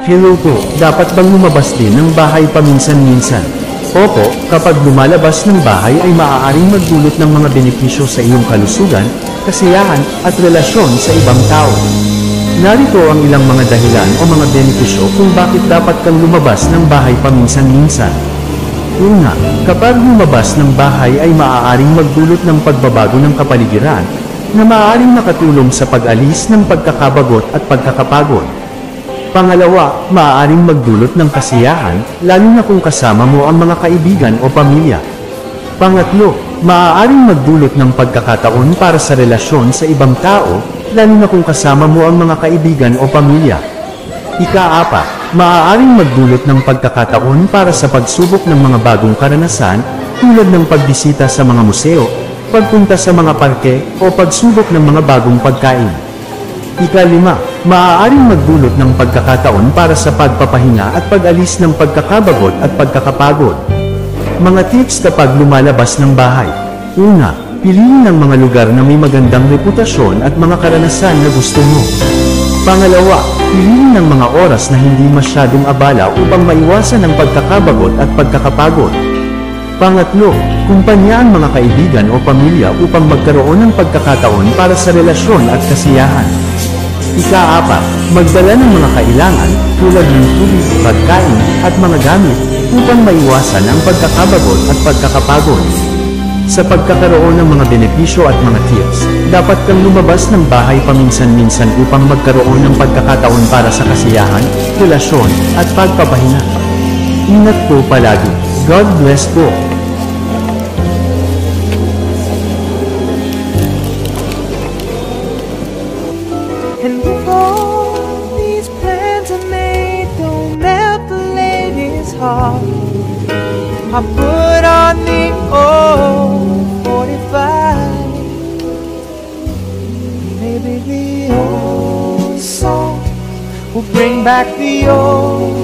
Hello po, dapat bang lumabas din ng bahay paminsan-minsan? Opo, kapag lumalabas ng bahay ay maaaring magdulot ng mga benepisyo sa iyong kalusugan, kasiyahan, at relasyon sa ibang tao. Narito ang ilang mga dahilan o mga benepisyo kung bakit dapat kang lumabas ng bahay paminsan-minsan. Una, kapag lumabas ng bahay ay maaaring magdulot ng pagbabago ng kapaligiran, na maaaring makatulong sa pag-alis ng pagkakabagot at pagkakapagod. Pangalawa, maaaring magdulot ng kasiyahan, lalo na kung kasama mo ang mga kaibigan o pamilya. Pangatlo, maaaring magdulot ng pagkakataon para sa relasyon sa ibang tao, lalo na kung kasama mo ang mga kaibigan o pamilya. Ika-apat, maaaring magdulot ng pagkakataon para sa pagsubok ng mga bagong karanasan, tulad ng pagbisita sa mga museo, pagpunta sa mga parke, o pagsubok ng mga bagong pagkain. Ika-lima, maaaring magdulot ng pagkakataon para sa pagpapahinga at pag-alis ng pagkakabagot at pagkakapagod. Mga tips kapag lumalabas ng bahay. Una, piliin ang mga lugar na may magandang reputasyon at mga karanasan na gusto mo. Pangalawa, piliin ang mga oras na hindi masyadong abala upang maiwasan ang pagkakabagot at pagkakapagod. Pangatlo, kumpanya ang mga kaibigan o pamilya upang magkaroon ng pagkakataon para sa relasyon at kasiyahan. Ika-apat, magdala ng mga kailangan tulad ng tubig, pagkain, at mga gamit upang maiwasan ang pagkakabagot at pagkakapagod. Sa pagkakaroon ng mga benepisyo at mga tips, dapat kang lumabas ng bahay paminsan-minsan upang magkaroon ng pagkakataon para sa kasiyahan, relasyon, at pagpapahinga. Ingat po palagi. God bless po. And before these plans are made, don't ever let his heart. I put on the old 45. Maybe the old song will bring back the old